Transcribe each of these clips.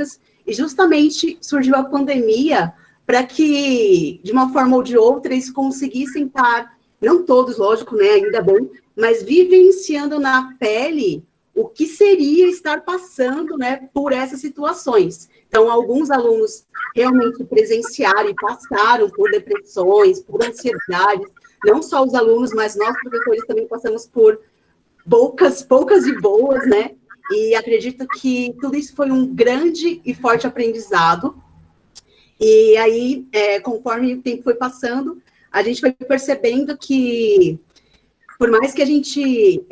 públicas, e justamente surgiu a pandemia para que, de uma forma ou de outra, eles conseguissem estar, não todos, lógico, né, ainda bem, mas vivenciando na pele o que seria estar passando, né, por essas situações. Então, alguns alunos realmente presenciaram e passaram por depressões, por ansiedades, não só os alunos, mas nós, professores, também passamos por poucas e boas, né? E acredito que tudo isso foi um grande e forte aprendizado. E aí, conforme o tempo foi passando, a gente foi percebendo que, por mais que a gente,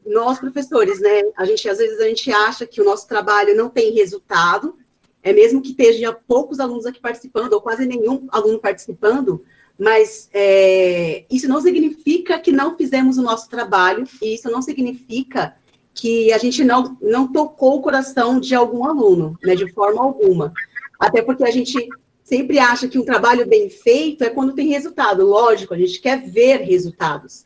nós professores, né, às vezes a gente acha que o nosso trabalho não tem resultado, mesmo que esteja poucos alunos aqui participando, ou quase nenhum aluno participando, mas isso não significa que não fizemos o nosso trabalho, e isso não significa que a gente não tocou o coração de algum aluno, né, de forma alguma. Até porque a gente sempre acha que um trabalho bem feito é quando tem resultado. Lógico, a gente quer ver resultados.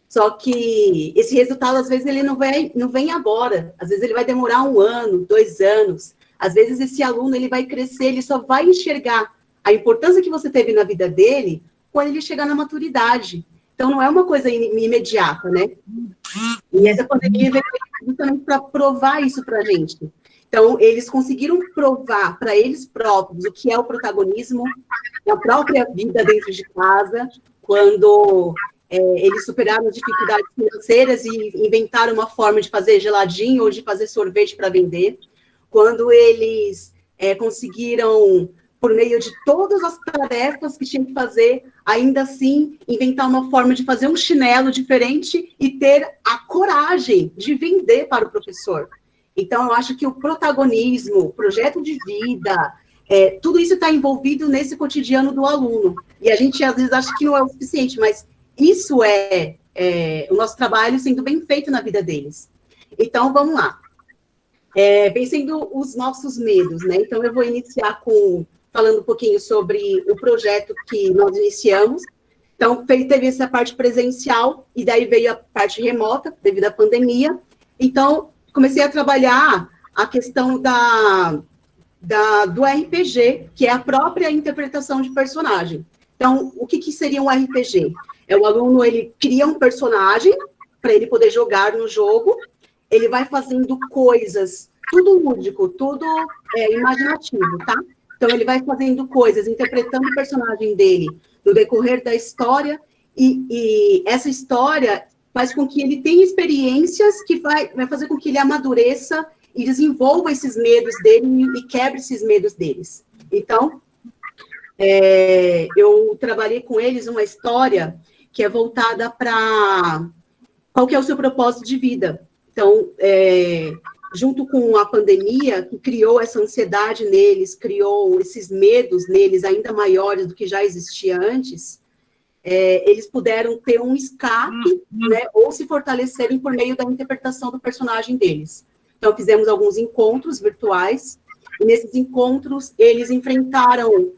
Só que esse resultado, às vezes, ele não vem agora. Às vezes, ele vai demorar 1 ano, 2 anos. Às vezes, esse aluno ele vai crescer, ele só vai enxergar a importância que você teve na vida dele quando ele chegar na maturidade. Então, não é uma coisa imediata, né? E essa pandemia veio justamente para provar isso para a gente. Então, eles conseguiram provar para eles próprios o que é o protagonismo, a própria vida dentro de casa, quando eles superaram as dificuldades financeiras e inventaram uma forma de fazer geladinho ou de fazer sorvete para vender, quando eles conseguiram, por meio de todas as tarefas que tinham que fazer, ainda assim, inventar uma forma de fazer um chinelo diferente e ter a coragem de vender para o professor. Então, eu acho que o protagonismo, o projeto de vida, tudo isso está envolvido nesse cotidiano do aluno. E a gente, às vezes, acha que não é o suficiente, mas isso é o nosso trabalho sendo bem feito na vida deles. Então, vamos lá. Vencendo os nossos medos, né? Então, eu vou iniciar falando um pouquinho sobre o projeto que nós iniciamos. Então, teve essa parte presencial, e daí veio a parte remota, devido à pandemia. Então, comecei a trabalhar a questão do RPG, que é a própria interpretação de personagem. Então, o que seria um RPG? O aluno, ele cria um personagem para ele poder jogar no jogo, ele vai fazendo coisas, tudo lúdico, tudo imaginativo, tá? Então, ele vai fazendo coisas, interpretando o personagem dele no decorrer da história, e essa história faz com que ele tenha experiências que vai fazer com que ele amadureça e desenvolva esses medos dele e quebre esses medos deles. Então, eu trabalhei com eles uma história que é voltada para qual que é o seu propósito de vida. Então, junto com a pandemia, que criou essa ansiedade neles, criou esses medos neles ainda maiores do que já existia antes, eles puderam ter um escape, né, ou se fortalecerem por meio da interpretação do personagem deles. Então, fizemos alguns encontros virtuais, e nesses encontros, eles enfrentaram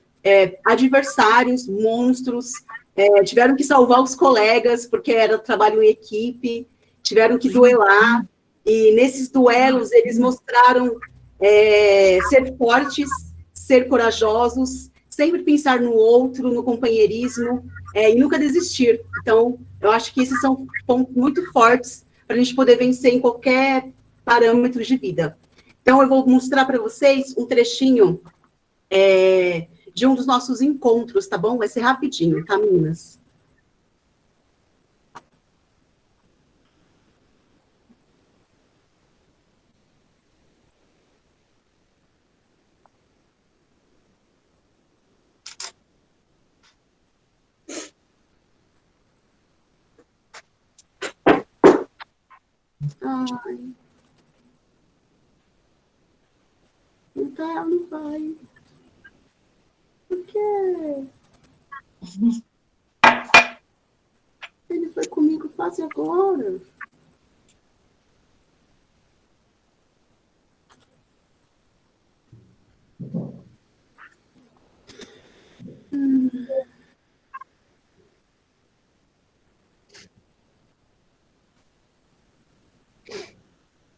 adversários, monstros, tiveram que salvar os colegas, porque era trabalho em equipe, tiveram que duelar, e nesses duelos, eles mostraram ser fortes, ser corajosos, sempre pensar no outro, no companheirismo, e nunca desistir. Então, eu acho que esses são pontos muito fortes para a gente poder vencer em qualquer parâmetro de vida. Então, eu vou mostrar para vocês um trechinho de um dos nossos encontros, tá bom? Vai ser rapidinho, tá, meninas? Ai. Então, não vai. Por quê? Ele foi comigo quase agora.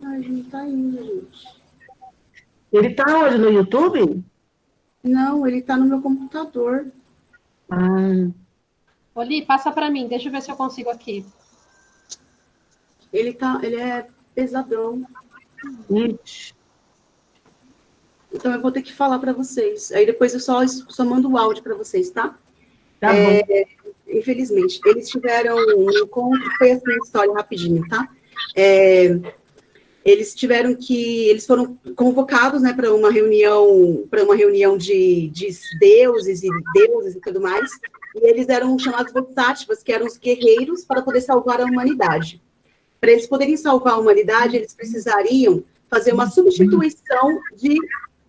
Ai, não tá indo, gente. Ele tá onde? No YouTube? Não, ele tá no meu computador. Ah, Oli, passa para mim, deixa eu ver se eu consigo aqui. Ele é pesadão. ixi, Então eu vou ter que falar para vocês. Aí depois eu só mando o áudio para vocês, tá? tá bom. Infelizmente, eles tiveram um encontro, foi assim, uma história rapidinho, tá? Eles foram convocados, né, para uma reunião de deuses e tudo mais, e eles eram chamados bodhisattvas, que eram os guerreiros para poder salvar a humanidade. Para eles poderem salvar a humanidade, eles precisariam fazer uma substituição de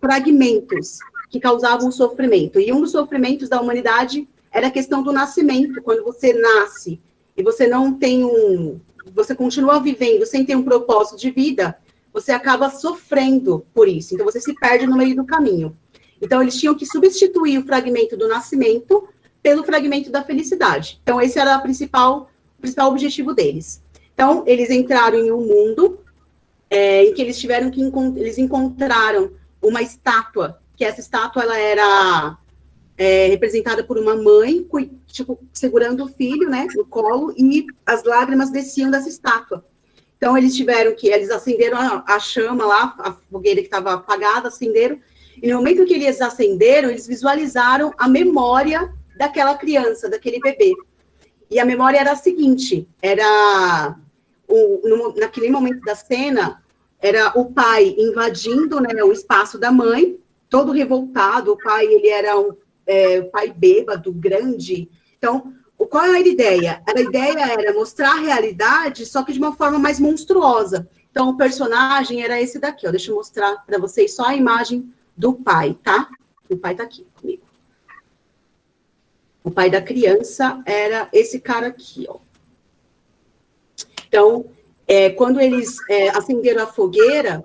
fragmentos que causavam sofrimento. E um dos sofrimentos da humanidade era a questão do nascimento. Quando você nasce e você não tem você continua vivendo sem ter um propósito de vida, você acaba sofrendo por isso. Então, você se perde no meio do caminho. Então, eles tinham que substituir o fragmento do nascimento pelo fragmento da felicidade. Então, esse era o principal objetivo deles. Então, eles entraram em um mundo em que eles tiveram que eles encontraram uma estátua, que essa estátua ela era representada por uma mãe, tipo, segurando o filho, né, no colo, e as lágrimas desciam dessa estátua. Então, eles acenderam a chama lá, a fogueira que estava apagada, acenderam, e no momento que eles acenderam, eles visualizaram a memória daquela criança, daquele bebê. E a memória era a seguinte, naquele momento da cena, era o pai invadindo, né, o espaço da mãe, todo revoltado. O pai, ele era um pai bêbado, grande. Então, qual era a ideia? A ideia era mostrar a realidade, só que de uma forma mais monstruosa. Então, o personagem era esse daqui, ó. Deixa eu mostrar para vocês só a imagem do pai, tá? O pai tá aqui comigo. O pai da criança era esse cara aqui, ó. Então, quando eles acenderam a fogueira,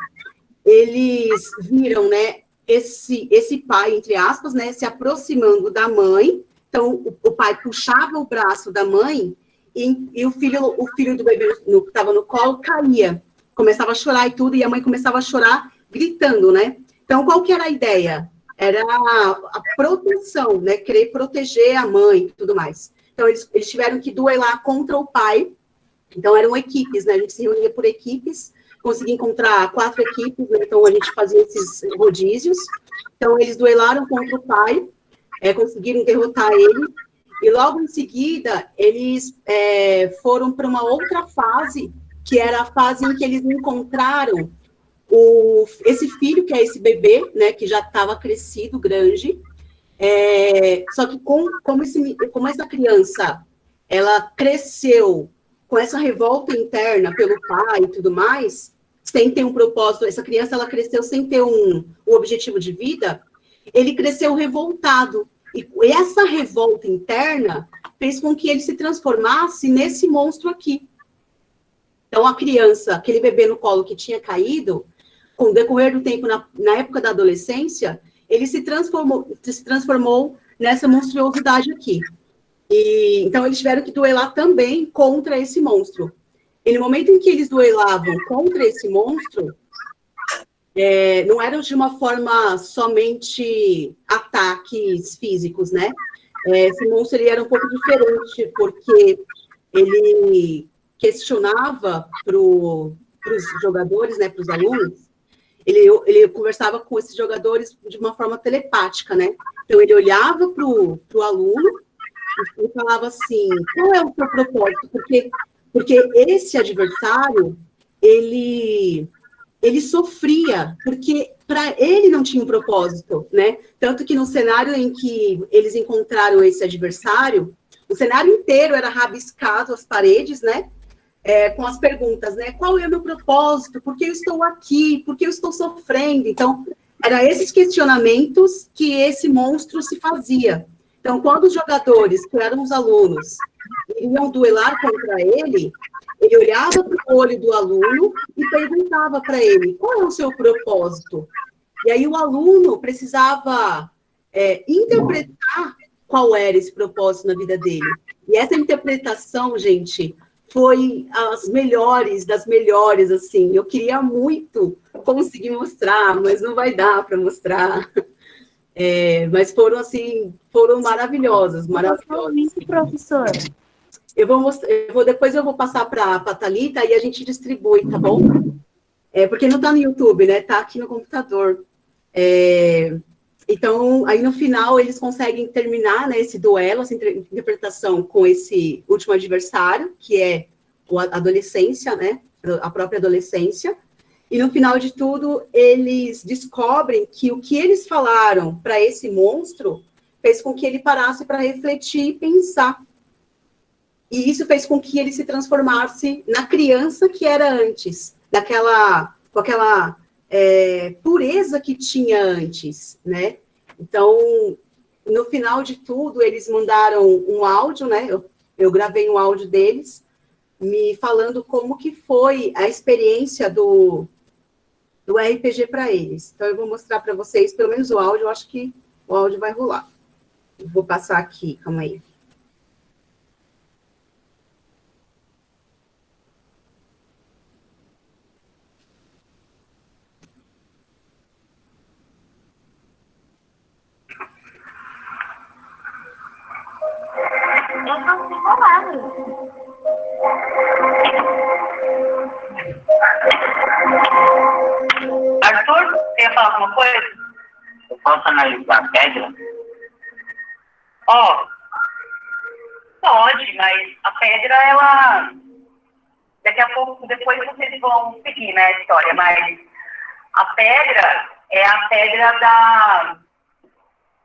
eles viram, né, esse pai, entre aspas, né, se aproximando da mãe. Então, o pai puxava o braço da mãe e o filho do bebê que estava no colo caía, começava a chorar e tudo, e a mãe começava a chorar, gritando, né? Então, qual que era a ideia? Era a proteção, né? Querer proteger a mãe e tudo mais. Então, eles tiveram que duelar contra o pai. Então, eram equipes, né? A gente se reunia por equipes, consegui encontrar 4 equipes, né? Então a gente fazia esses rodízios. Então eles duelaram contra o pai, conseguiram derrotar ele, e logo em seguida eles foram para uma outra fase, que era a fase em que eles encontraram esse filho, que é esse bebê, né, que já estava crescido, grande, só que como essa criança, ela cresceu com essa revolta interna pelo pai e tudo mais, sem ter um propósito, essa criança, ela cresceu sem ter um objetivo de vida, ele cresceu revoltado. E essa revolta interna fez com que ele se transformasse nesse monstro aqui. Então, a criança, aquele bebê no colo que tinha caído, com o decorrer do tempo, na época da adolescência, ele se transformou nessa monstruosidade aqui. E, então, eles tiveram que duelar também contra esse monstro. E no momento em que eles duelavam contra esse monstro, não era de uma forma somente ataques físicos, né? Esse monstro ele era um pouco diferente, porque ele questionava para os jogadores, né, para os alunos, ele conversava com esses jogadores de uma forma telepática, né? Então, ele olhava para o aluno e falava assim, qual é o seu propósito? Porque esse adversário, ele sofria, porque para ele não tinha um propósito, né? Tanto que no cenário em que eles encontraram esse adversário, o cenário inteiro era rabiscado, as paredes, né? Com as perguntas, né? Qual é o meu propósito? Por que eu estou aqui? Por que eu estou sofrendo? Então, eram esses questionamentos que esse monstro se fazia. Então, quando os jogadores, que eram os alunos, iriam duelar contra ele olhava para o olho do aluno e perguntava para ele, qual é o seu propósito? E aí o aluno precisava interpretar qual era esse propósito na vida dele. E essa interpretação, gente, foi as melhores das melhores, assim. Eu queria muito conseguir mostrar, mas não vai dar para mostrar. Mas foram, assim, foram maravilhosas, maravilhosas. Muito, professora. Depois eu vou passar para a Thalita e a gente distribui, tá bom? Porque não está no YouTube, né? Está aqui no computador. Então, aí no final eles conseguem terminar, né, esse duelo, essa interpretação com esse último adversário, que é a adolescência, né? A própria adolescência. E no final de tudo, eles descobrem que o que eles falaram para esse monstro fez com que ele parasse para refletir e pensar. E isso fez com que ele se transformasse na criança que era antes, com aquela pureza que tinha antes, né? Então, no final de tudo, eles mandaram um áudio, né? Eu gravei um áudio deles, me falando como que foi a experiência do RPG para eles. Então, eu vou mostrar para vocês, pelo menos o áudio, eu acho que o áudio vai rolar. Eu vou passar aqui, calma aí. Eu não sei palavras. Arthur, você ia falar alguma coisa? Eu posso analisar a pedra? Pode, mas a pedra, ela... Daqui a pouco, depois vocês vão seguir, né, a história, mas a pedra é a pedra da...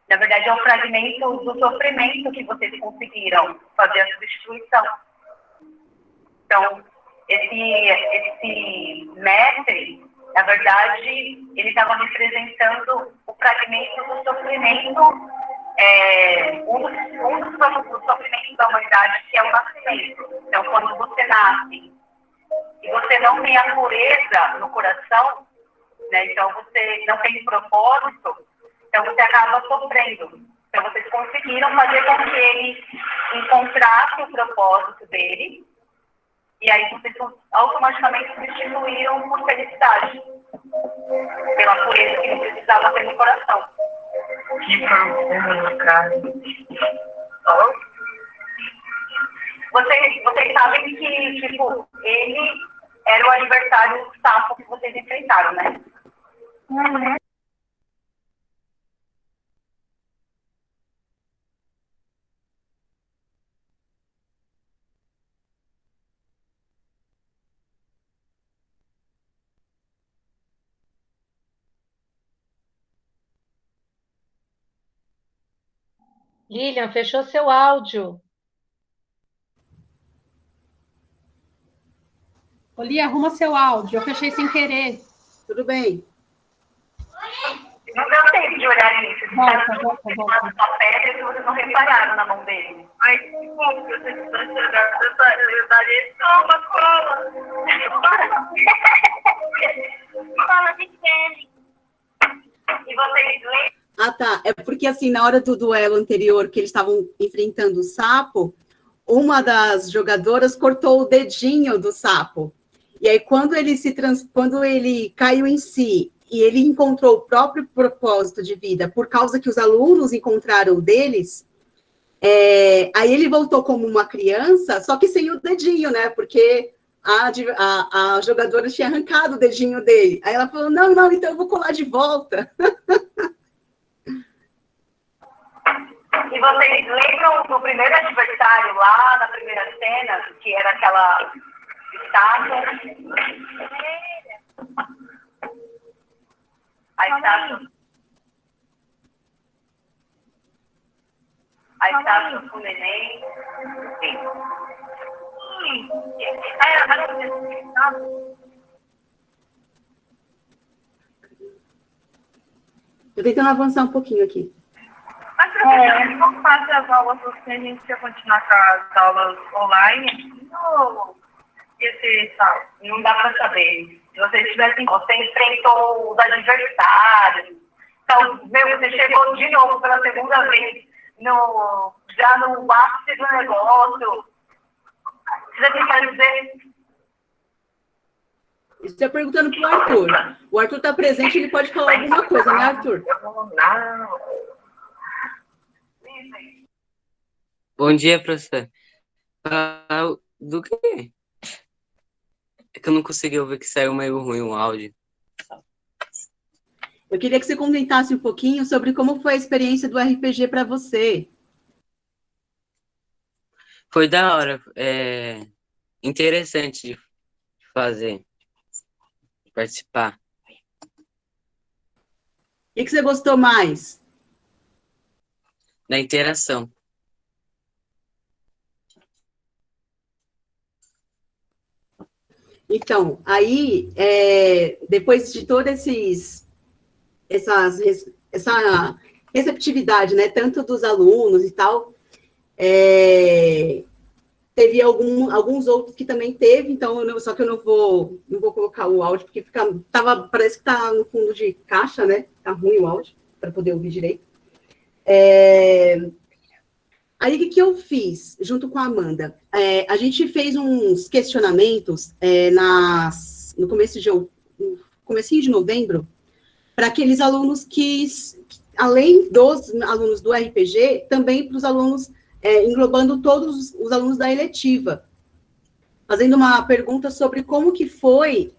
Na verdade, é o fragmento do sofrimento que vocês conseguiram fazer a substituição. Então, esse mestre, na verdade, ele estava representando o fragmento do sofrimento, um dos sofrimentos da humanidade, que é o nascimento. Então, quando você nasce e você não tem a pureza no coração, né, então você não tem propósito, então você acaba sofrendo. Então, vocês conseguiram fazer com que ele encontrasse o propósito dele, e aí vocês automaticamente substituíram por felicidade, pela pureza que ele precisava ter no coração. Que profundo, cara. Vocês sabem que, tipo, ele era o adversário sapo que vocês enfrentaram, né? Uhum. Lilian, fechou seu áudio. Oli, arruma seu áudio. Eu fechei sem querer. Tudo bem. Não deu tempo de olhar nisso. Volta. A pedra que vocês não repararam na mão dele. Ai, que bom que vocês estão chegando. Eu daria uma cola. Fala de pele. E vocês lembram? Ah, tá. É porque, assim, na hora do duelo anterior, que eles estavam enfrentando o sapo, uma das jogadoras cortou o dedinho do sapo. E aí, quando ele caiu em si e ele encontrou o próprio propósito de vida, por causa que os alunos encontraram o deles, aí ele voltou como uma criança, só que sem o dedinho, né? Porque a jogadora tinha arrancado o dedinho dele. Aí ela falou, não, então eu vou colar de volta. E vocês lembram do primeiro adversário lá na primeira cena, que era aquela estátua? A estátua do neném. Sim. Tô tentando avançar um pouquinho aqui. Mas, professor, como faz as aulas assim, a gente quer continuar com as aulas online? Não dá para saber. Se vocês tivessem, você enfrentou os adversários. Então, você chegou de novo pela segunda vez, já no ápice do negócio. Você tentar dizer? Estou perguntando para o Arthur. O Arthur está presente, ele pode falar alguma coisa, né, Arthur? Bom dia, professor. Do quê? É que eu não consegui ouvir, que saiu meio ruim o áudio. Eu queria que você comentasse um pouquinho sobre como foi a experiência do RPG para você. Foi da hora, interessante de fazer, de participar. O que você gostou mais? Da interação. Então, aí, depois de toda essa receptividade, né, tanto dos alunos e tal, teve alguns outros que também teve, então, só que eu não vou colocar o áudio, porque parece que está no fundo de caixa, né, tá ruim o áudio, para poder ouvir direito. Aí, o que eu fiz, junto com a Amanda? A gente fez uns questionamentos no comecinho de novembro, para aqueles alunos que, além dos alunos do RPG, também para os alunos, englobando todos os alunos da eletiva, fazendo uma pergunta sobre como que foi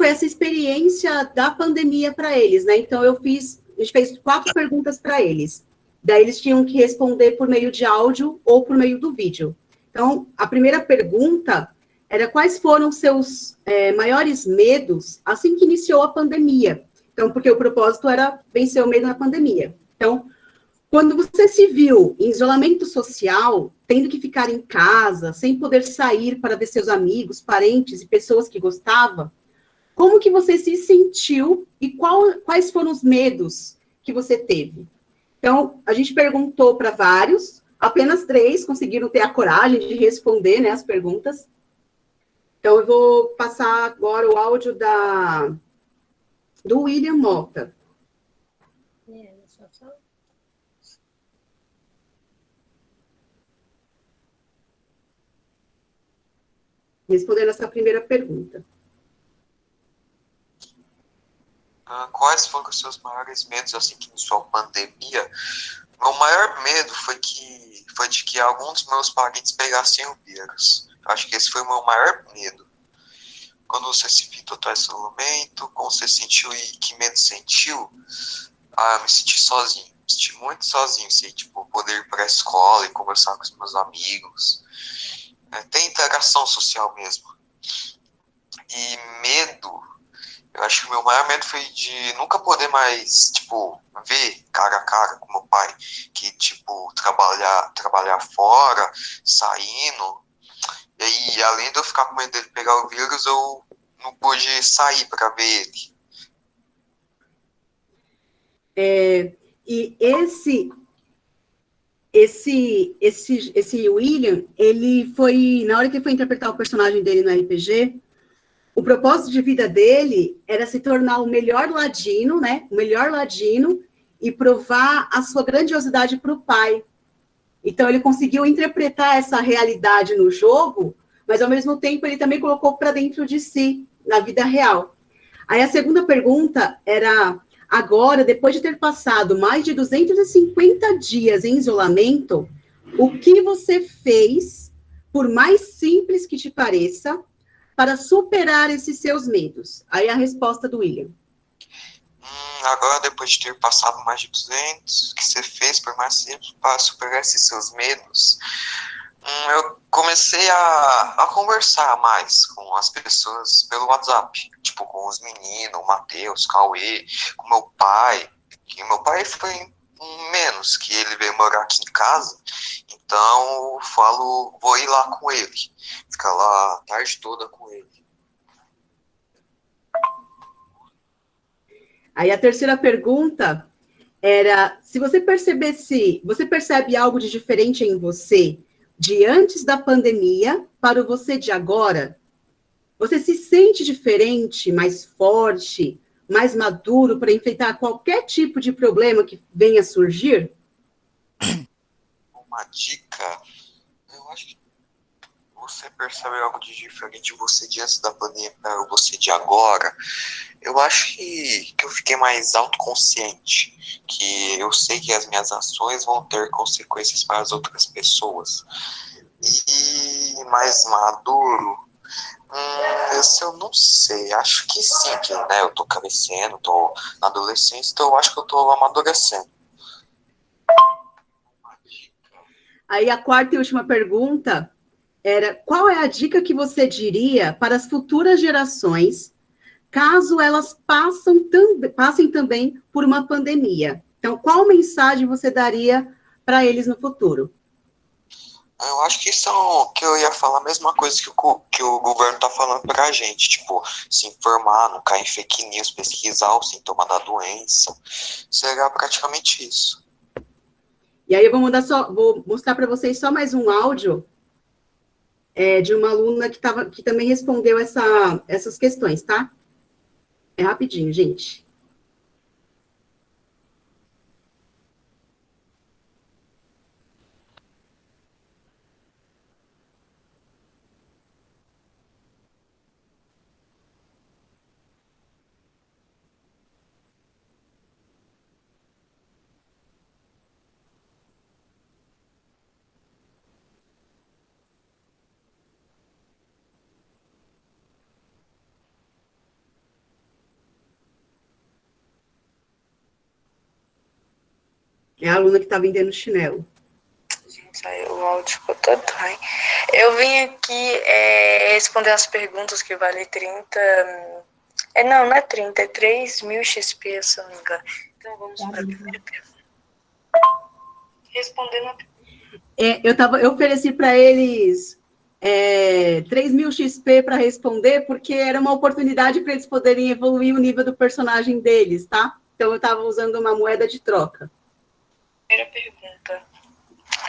essa experiência da pandemia para eles, né? Então, a gente fez 4 perguntas para eles. Daí, eles tinham que responder por meio de áudio ou por meio do vídeo. Então, a primeira pergunta era quais foram os seus maiores medos assim que iniciou a pandemia. Então, porque o propósito era vencer o medo na pandemia. Então, quando você se viu em isolamento social, tendo que ficar em casa, sem poder sair para ver seus amigos, parentes e pessoas que gostava, como que você se sentiu e quais foram os medos que você teve? Então, a gente perguntou para vários, apenas 3 conseguiram ter a coragem de responder, né, as perguntas. Então, eu vou passar agora o áudio do William Mota. Respondendo essa primeira pergunta. Quais foram os seus maiores medos assim que iniciou a pandemia? Meu maior medo foi de que alguns dos meus parentes pegassem o vírus. Eu acho que esse foi o meu maior medo. Quando você se viu total isolamento, como você sentiu e que medo sentiu? Me senti sozinho, me senti muito sozinho, sem poder ir para a escola e conversar com os meus amigos. Tem interação social mesmo. E medo, eu acho que o meu maior medo foi de nunca poder mais, ver cara a cara com meu pai, que, trabalhar fora, saindo, e aí, além de eu ficar com medo dele pegar o vírus, eu não pude sair para ver ele. E esse William, ele foi, na hora que ele foi interpretar o personagem dele no RPG, o propósito de vida dele era se tornar o melhor ladino, né? O melhor ladino e provar a sua grandiosidade para o pai. Então, ele conseguiu interpretar essa realidade no jogo, mas, ao mesmo tempo, ele também colocou para dentro de si, na vida real. Aí, a segunda pergunta era, agora, depois de ter passado mais de 250 dias em isolamento, o que você fez, por mais simples que te pareça, para superar esses seus medos? Aí a resposta do William. Agora, depois de ter passado mais de 200, o que você fez, por mais simples, para superar esses seus medos? Eu comecei a conversar mais com as pessoas pelo WhatsApp, com os meninos, o Matheus, Cauê, com meu pai, que meu pai foi menos, que ele veio morar aqui em casa, então eu vou ir lá com ele, ficar lá a tarde toda com ele. Aí a terceira pergunta era, se você percebe algo de diferente em você de antes da pandemia para o você de agora? Você se sente diferente, mais forte, mais maduro para enfrentar qualquer tipo de problema que venha a surgir? Uma dica, você percebe algo de diferente, você de antes da pandemia para você de agora? Eu acho que eu fiquei mais autoconsciente, que eu sei que as minhas ações vão ter consequências para as outras pessoas. E mais maduro, isso eu não sei, acho que sim, que né, eu tô crescendo, tô na adolescência, então eu acho que eu tô amadurecendo. Aí a quarta e última pergunta era: qual é a dica que você diria para as futuras gerações, caso elas passem também por uma pandemia? Então, qual mensagem você daria para eles no futuro? Eu acho que isso que eu ia falar a mesma coisa que o governo tá falando pra gente, tipo, se informar, não cair em fake news, pesquisar o sintoma da doença, seria praticamente isso. E aí eu vou mostrar para vocês só mais um áudio de uma aluna que também respondeu essas questões, tá? É rapidinho, gente. É a aluna que está vendendo chinelo. Gente, saiu o áudio ficou todo ruim. Eu vim aqui responder as perguntas que vale 30. Não é 30, é 3.000 XP, se eu não me engano. Então vamos para a primeira pergunta. Respondendo a Eu ofereci para eles 3.000 XP para responder, porque era uma oportunidade para eles poderem evoluir o nível do personagem deles, tá? Então eu estava usando uma moeda de troca. primeira pergunta.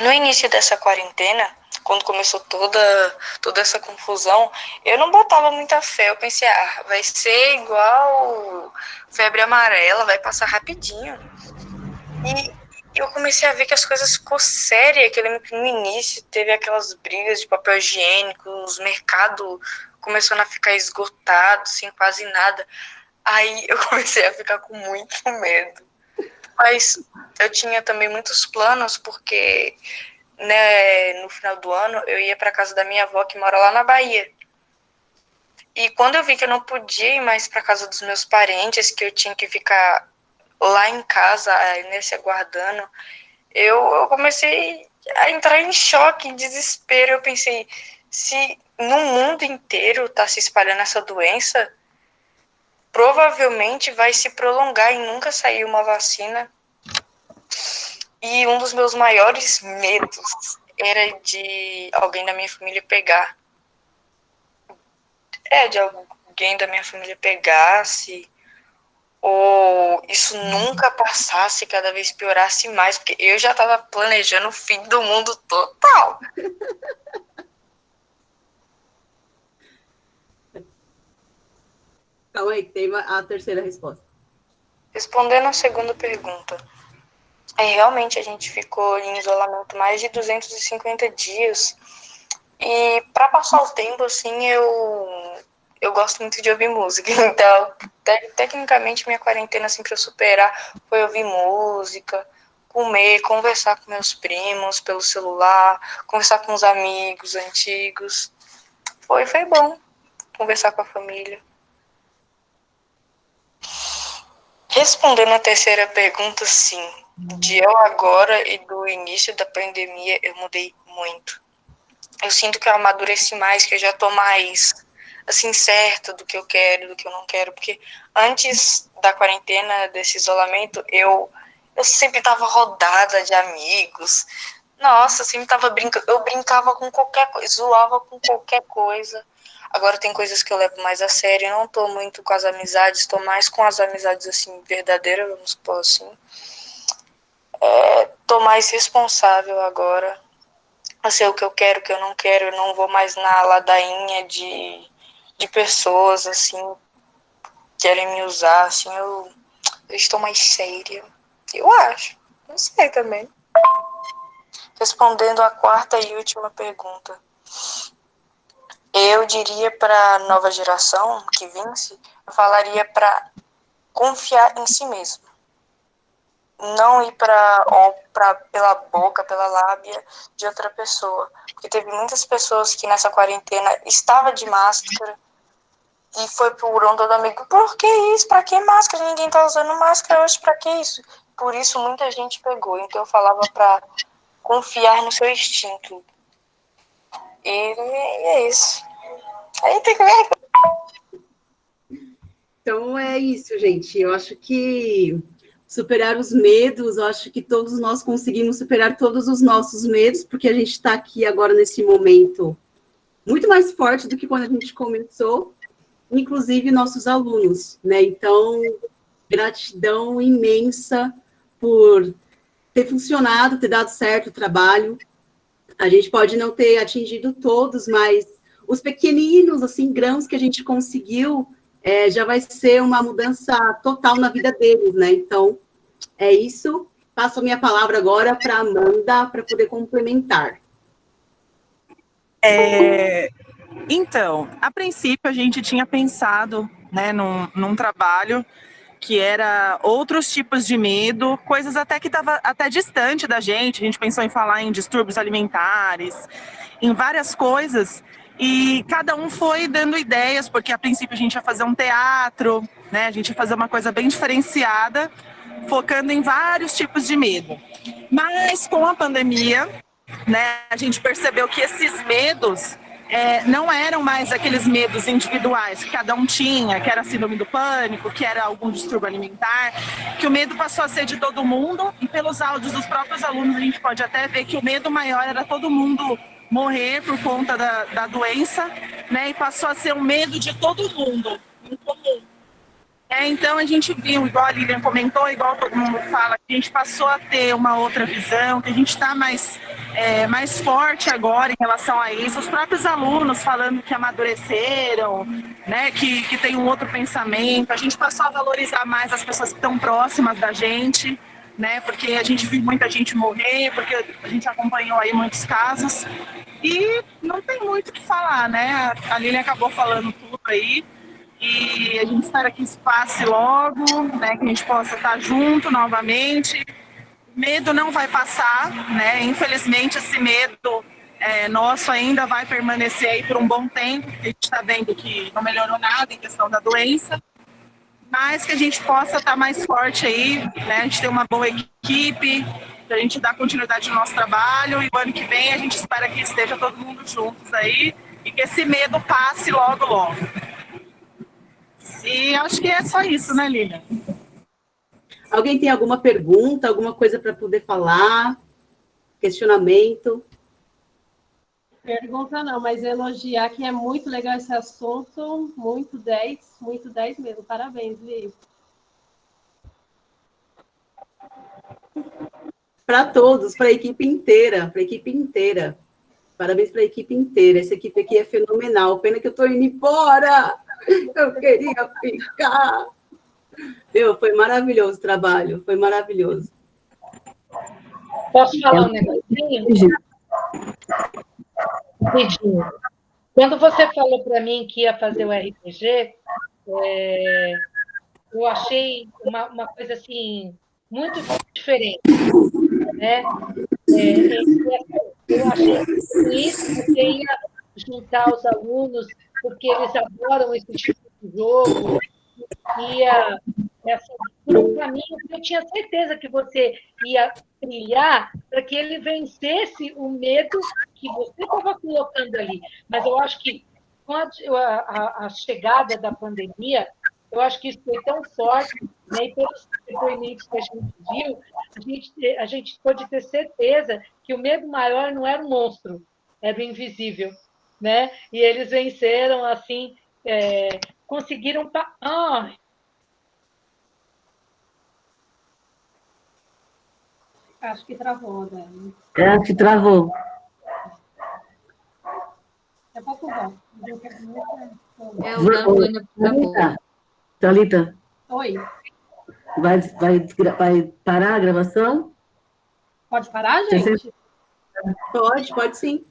No início dessa quarentena, quando começou toda essa confusão, eu não botava muita fé. Eu pensei, vai ser igual febre amarela, vai passar rapidinho. E eu comecei a ver que as coisas ficou sérias, que no início teve aquelas brigas de papel higiênico, os mercados começando a ficar esgotados, sem quase nada. Aí eu comecei a ficar com muito medo. Mas eu tinha também muitos planos, porque no final do ano eu ia para casa da minha avó, que mora lá na Bahia. E quando eu vi que eu não podia ir mais para casa dos meus parentes, que eu tinha que ficar lá em casa, nesse aguardando, eu comecei a entrar em choque, em desespero. Eu pensei, se no mundo inteiro está se espalhando essa doença, provavelmente vai se prolongar e nunca sair uma vacina. E um dos meus maiores medos era de alguém da minha família pegar. De alguém da minha família pegasse, ou isso nunca passasse, cada vez piorasse mais, porque eu já estava planejando o fim do mundo total. Calma aí, tem a terceira resposta. Respondendo a segunda pergunta, realmente a gente ficou em isolamento mais de 250 dias, e para passar o tempo, assim, eu gosto muito de ouvir música. Então, tecnicamente, minha quarentena, assim, para eu superar, foi ouvir música, comer, conversar com meus primos pelo celular, conversar com os amigos antigos. Foi bom conversar com a família. Respondendo a terceira pergunta, sim. De eu agora e do início da pandemia, eu mudei muito. Eu sinto que eu amadureci mais, que eu já tô mais, assim, certa do que eu quero, do que eu não quero. Porque antes da quarentena, desse isolamento, eu sempre tava rodada de amigos. Nossa, eu sempre tava brincando. Eu brincava com qualquer coisa, zoava com qualquer coisa. Agora tem coisas que eu levo mais a sério. Eu não tô muito com as amizades, tô mais com as amizades, assim, verdadeiras, vamos supor assim. Tô mais responsável agora. Eu sei o que eu quero, o que eu não quero. Eu não vou mais na ladainha de pessoas, assim, querem me usar, assim, eu estou mais séria. Eu acho. Não sei também. Respondendo a quarta e última pergunta. Eu diria para a nova geração que vence, eu falaria para confiar em si mesmo. Não ir pela boca, pela lábia de outra pessoa. Porque teve muitas pessoas que nessa quarentena estavam de máscara e foi por todo amigo, por que isso? Pra que máscara? Ninguém tá usando máscara hoje, pra que isso? Por isso muita gente pegou. Então eu falava para confiar no seu instinto. E é isso. Aí tem que ver. Então é isso, gente. Eu acho que superar os medos, eu acho que todos nós conseguimos superar todos os nossos medos, porque a gente está aqui agora nesse momento muito mais forte do que quando a gente começou, inclusive nossos alunos, né? Então, gratidão imensa por ter funcionado, ter dado certo o trabalho. A gente pode não ter atingido todos, mas os pequeninos, assim, grãos que a gente conseguiu, já vai ser uma mudança total na vida deles, né? Então, é isso. Passo a minha palavra agora para a Amanda, para poder complementar. Então, a princípio, a gente tinha pensado, né, num trabalho que era outros tipos de medo, coisas até que estavam até distante da gente. A gente pensou em falar em distúrbios alimentares, em várias coisas, e cada um foi dando ideias, porque a princípio a gente ia fazer um teatro, né, a gente ia fazer uma coisa bem diferenciada, focando em vários tipos de medo. Mas com a pandemia, né, a gente percebeu que esses medos não eram mais aqueles medos individuais que cada um tinha, que era síndrome do pânico, que era algum distúrbio alimentar, que o medo passou a ser de todo mundo, e pelos áudios dos próprios alunos a gente pode até ver que o medo maior era todo mundo morrer por conta da doença, né, e passou a ser um medo de todo mundo, em comum. Então a gente viu, igual a Lilian comentou, igual todo mundo fala, que a gente passou a ter uma outra visão, que a gente está mais forte agora em relação a isso. Os próprios alunos falando que amadureceram, né, que tem um outro pensamento. A gente passou a valorizar mais as pessoas que estão próximas da gente, né, porque a gente viu muita gente morrer, porque a gente acompanhou aí muitos casos. E não tem muito o que falar, né? A Lilian acabou falando tudo aí. E a gente espera que isso passe logo, né, que a gente possa estar junto novamente. O medo não vai passar, né? Infelizmente esse medo nosso ainda vai permanecer aí por um bom tempo, porque a gente está vendo que não melhorou nada em questão da doença, mas que a gente possa estar mais forte aí, né? A gente tem uma boa equipe, a gente dar continuidade no nosso trabalho, e o ano que vem a gente espera que esteja todo mundo juntos aí e que esse medo passe logo, logo. E acho que é só isso, né, Lilian? Alguém tem alguma pergunta, alguma coisa para poder falar? Questionamento? Pergunta não, mas elogiar que é muito legal esse assunto, muito 10 mesmo. Parabéns, Lili. Para todos, para a equipe inteira, Parabéns para a equipe inteira. Essa equipe aqui é fenomenal. Pena que eu estou indo embora. Eu queria ficar. Foi maravilhoso o trabalho, foi maravilhoso. Posso falar um negocinho? Rapidinho. Quando você falou para mim que ia fazer o RPG, eu achei uma coisa assim muito diferente, né? Eu achei que isso você ia juntar os alunos, porque eles adoram esse tipo de jogo, ia por um caminho que eu tinha certeza que você ia trilhar para que ele vencesse o medo que você estava colocando ali. Mas eu acho que com a chegada da pandemia, eu acho que isso foi tão forte, né? E pelos depoimentos que a gente viu, a gente pode ter certeza que o medo maior não era o monstro, era o invisível, né? E eles venceram, assim, conseguiram... Acho que travou, né? Acho que travou. É pouco bom. Thalita, Oi. vai parar a gravação? Pode parar, gente? Pode sim.